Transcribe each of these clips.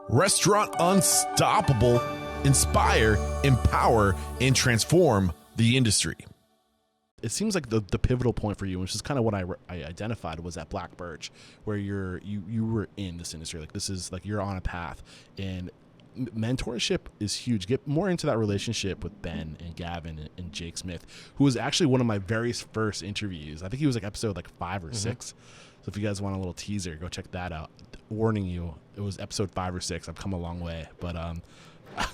Restaurant Unstoppable. Inspire, empower, and transform the industry. It seems like the pivotal point for you, which is kind of what I identified, was at Black Birch, where you were in this industry. Like, this is like you're on a path, and mentorship is huge. Get more into that relationship with Ben and Gavin and Jake Smith, who was actually one of my very first interviews. I think he was like episode 5 or 6. So if you guys want a little teaser, go check that out. Warning you, it was episode 5 or 6. I've come a long way, but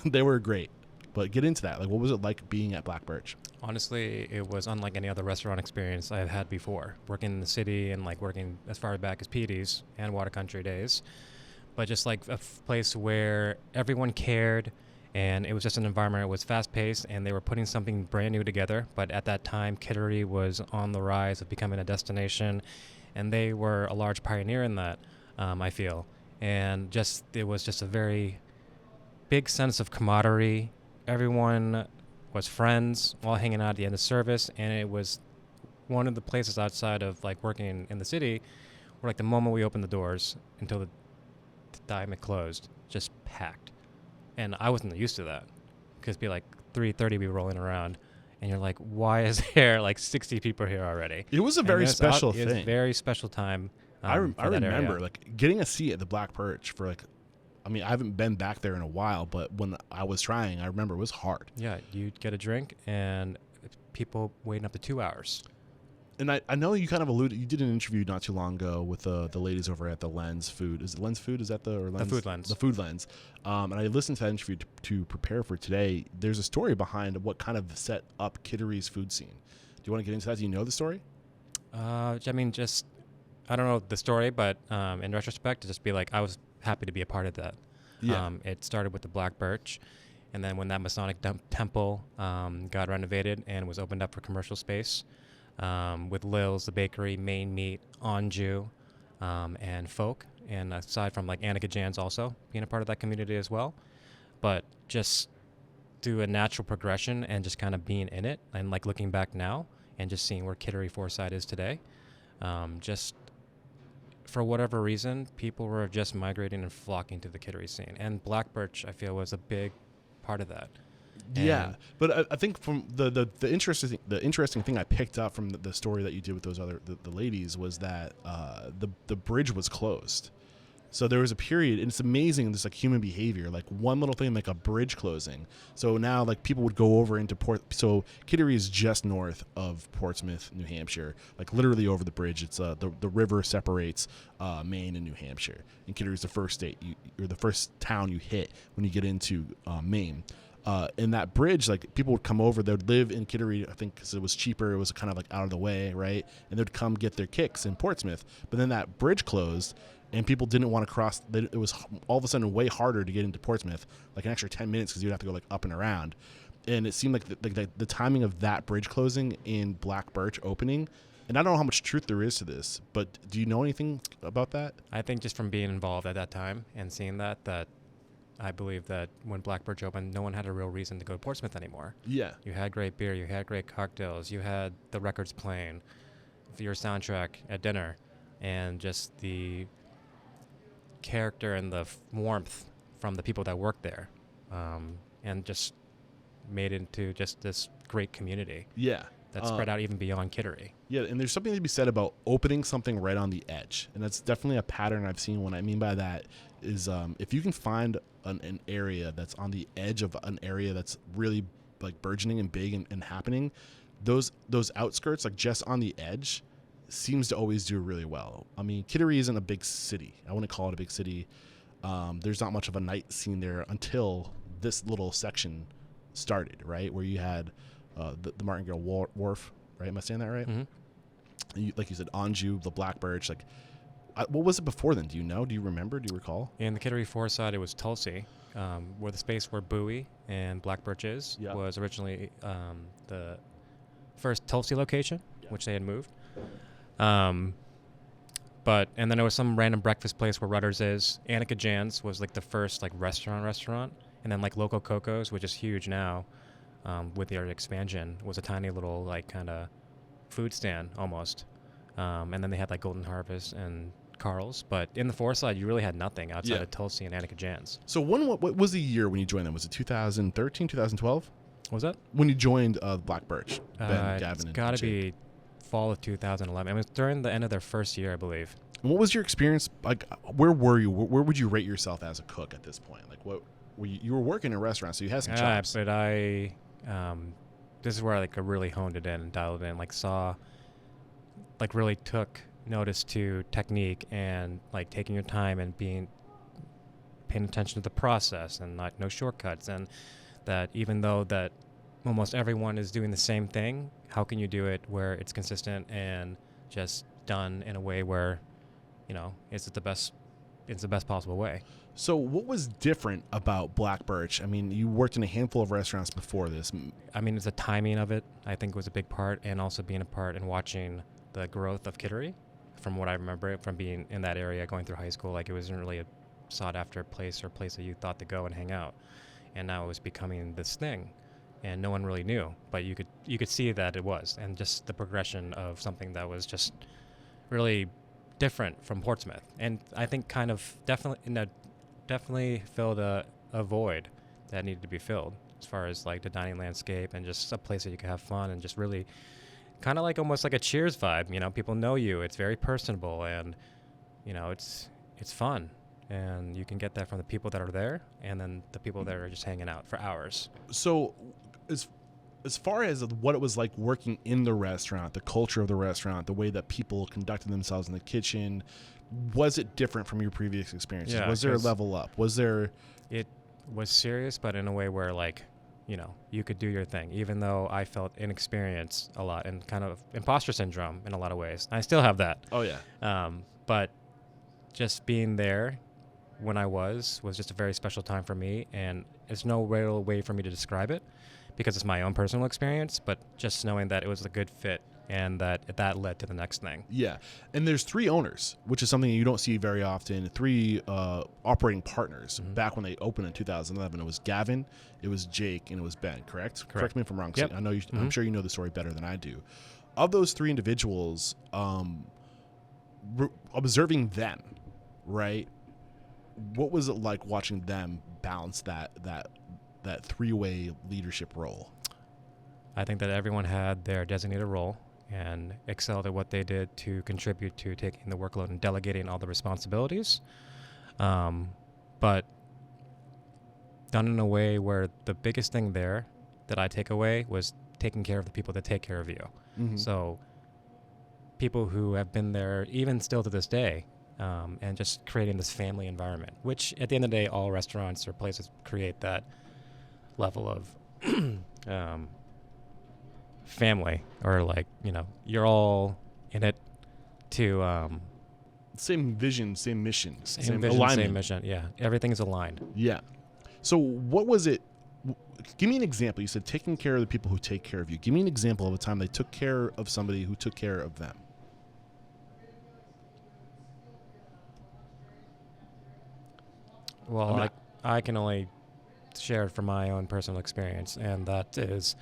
they were great. But get into that. Like, what was it like being at Black Birch? Honestly, it was unlike any other restaurant experience I've had before. Working in the city and like working as far back as Petey's and Water Country days. But just like a place where everyone cared, and it was just an environment that was fast-paced, and they were putting something brand new together. But at that time, Kittery was on the rise of becoming a destination, and they were a large pioneer in that, I feel. And it was just a very big sense of camaraderie. Everyone was friends, all hanging out at the end of service, and it was one of the places outside of like working in the city where like the moment we opened the doors until the time it closed, just packed. And I wasn't used to that, because it'd be like 3:30 we were rolling around, and you're like, why is there like 60 people here already? It was a very special thing. It was a very special time. I remember like getting a seat at the Black Birch for like, I mean, I haven't been back there in a while, but when I was trying, I remember it was hard. Yeah, you'd get a drink and people waiting up to 2 hours. And I know you kind of alluded, you did an interview not too long ago with the ladies over at the Lens Food. Is it Lens Food? Is that the Food Lens? The Food Lens. And I listened to that interview to prepare for today. There's a story behind what kind of set up Kittery's food scene. Do you want to get into that? Do you know the story? I mean, just, I don't know the story, but in retrospect, to just be like, I was happy to be a part of that. Yeah. It started with the Black Birch, and then when that Masonic temple got renovated and was opened up for commercial space, with Lil's, the bakery, Maine Meat, Anjou, and Folk, and aside from like Annika Jan's also being a part of that community as well. But just through a natural progression and just kind of being in it, and like looking back now and just seeing where Kittery Forsyth is today, just for whatever reason, people were just migrating and flocking to the Kittery scene. And Black Birch, I feel, was a big part of that. Yeah, but I think from the interesting thing I picked up from the story that you did with those other the ladies was that the bridge was closed. So there was a period, and it's amazing this like human behavior, like one little thing like a bridge closing. So now like people would go over into So Kittery is just north of Portsmouth, New Hampshire, like literally over the bridge. It's the river separates Maine and New Hampshire, and Kittery is the first state or the first town you hit when you get into Maine. In that bridge, like people would come over, they would live in Kittery, I think, because it was cheaper. It was kind of like out of the way, right? And they'd come get their kicks in Portsmouth. But then that bridge closed, and people didn't want to cross. It was all of a sudden way harder to get into Portsmouth, like an extra 10 minutes, because you'd have to go like up and around. And it seemed like the timing of that bridge closing and Black Birch opening. And I don't know how much truth there is to this, but do you know anything about that? I think just from being involved at that time and seeing that I believe that when Black Birch opened, no one had a real reason to go to Portsmouth anymore. Yeah. You had great beer, you had great cocktails, you had the records playing for your soundtrack at dinner, and just the character and the warmth from the people that worked there, and just made it into just this great community. Yeah. That spread out even beyond Kittery. Yeah, and there's something to be said about opening something right on the edge. And that's definitely a pattern I've seen. What I mean by that is if you can find an area that's on the edge of an area that's really like burgeoning and big and happening, those outskirts, like just on the edge, seems to always do really well. I mean, Kittery isn't a big city. I wouldn't call it a big city. There's not much of a night scene there until this little section started, right? Where you had the Martingale Wharf, right? Am I saying that right? Mm-hmm. Like you said, Anjou, the Black Birch. Like, what was it before then? Do you know? Do you remember? Do you recall? In the Kittery Forsyth, it was Tulsi, where the space where Bowie and Black Birch was originally the first Tulsi location, which they had moved. And then there was some random breakfast place where Rutter's is. Annika Jan's was like the first like restaurant, and then like Local Coco's, which is huge now. With their expansion, was a tiny little like kind of food stand almost, and then they had like Golden Harvest and Carl's, but in the Foreside, you really had nothing outside Yeah. of Tulsi and Annika Jan's. So what was the year when you joined them? Was it 2013, 2012? What was that? When you joined Black Birch, Ben, Gavin, It's and got to Jake. be fall of 2011. It was during the end of their first year, I believe. And what was your experience like? Where were you? Where would you rate yourself as a cook at this point? Like, what were you were working in a restaurant, so you had some chops. But this is where I really honed it in and dialed in. Really took notice to technique and taking your time and paying attention to the process and no shortcuts. And that even though that almost everyone is doing the same thing, how can you do it where it's consistent and just done in a way where, it's the best possible way. So what was different about Black Birch? I mean, you worked in a handful of restaurants before this. I mean, it's the timing of it, I think, was a big part, and also being a part and watching the growth of Kittery. From what I remember from being in that area, going through high school, it wasn't really a sought-after place or place that you thought to go and hang out. And now it was becoming this thing, and no one really knew. But you could see that it was, and just the progression of something that was just really different from Portsmouth. And I think kind of definitely filled a void that needed to be filled as far as the dining landscape and just a place that you could have fun and just really kind of almost like a Cheers vibe. People know you. It's very personable and it's fun, and you can get that from the people that are there and then the people that are just hanging out for hours. So as far as what it was like working in the restaurant, the culture of the restaurant, the way that people conducted themselves in the kitchen, was it different from your previous experiences? Yeah, Was there a level up? Was there... It was serious, but in a way where you could do your thing, even though I felt inexperienced a lot and kind of imposter syndrome in a lot of ways. I still have that. Oh, yeah. But just being there when I was just a very special time for me, and there's no real way for me to describe it because it's my own personal experience, but just knowing that it was a good fit and that led to the next thing. Yeah. And there's 3 owners, which is something you don't see very often. 3 operating partners. Mm-hmm. Back when they opened in 2011, it was Gavin, it was Jake, and it was Ben, correct? Correct. Correct me if I'm wrong. Yep. I know you, Mm-hmm. I'm sure you know the story better than I do. Of those 3 individuals, observing them, right? What was it like watching them balance that 3-way leadership role? I think that everyone had their designated role and excelled at what they did to contribute to taking the workload and delegating all the responsibilities. But done in a way where the biggest thing there that I take away was taking care of the people that take care of you. Mm-hmm. So people who have been there even still to this day, and just creating this family environment, which at the end of the day, all restaurants or places create that level of family, or you're all in it to Same vision, same mission, same vision, alignment. same mission. Yeah, everything is aligned. Yeah. So what was it? Give me an example. You said taking care of the people who take care of you. Give me an example of a time they took care of somebody who took care of them. Well, I can only share it from my own personal experience, and that is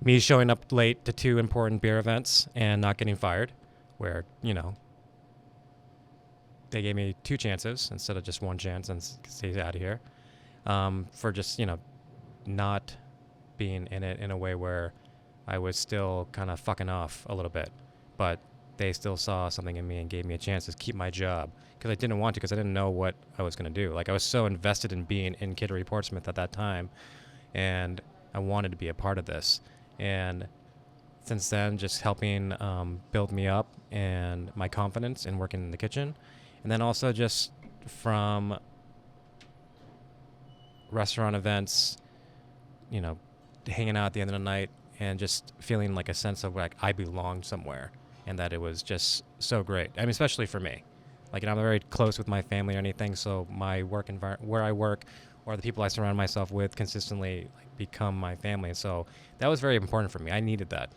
me showing up late to 2 important beer events and not getting fired, where, they gave me 2 chances instead of just 1 chance and stay out of here, for just, not being in it in a way where I was still kind of fucking off a little bit, but they still saw something in me and gave me a chance to keep my job, because I didn't want to, because I didn't know what I was going to do. I was so invested in being in Kittery, Portsmouth at that time, and I wanted to be a part of this. And since then, just helping build me up and my confidence in working in the kitchen. And then also just from restaurant events, hanging out at the end of the night and just feeling like a sense of I belonged somewhere, and that it was just so great. I mean, especially for me. I'm very close with my family or anything, so my work environment, where I work, or the people I surround myself with consistently become my family. So that was very important for me. I needed that.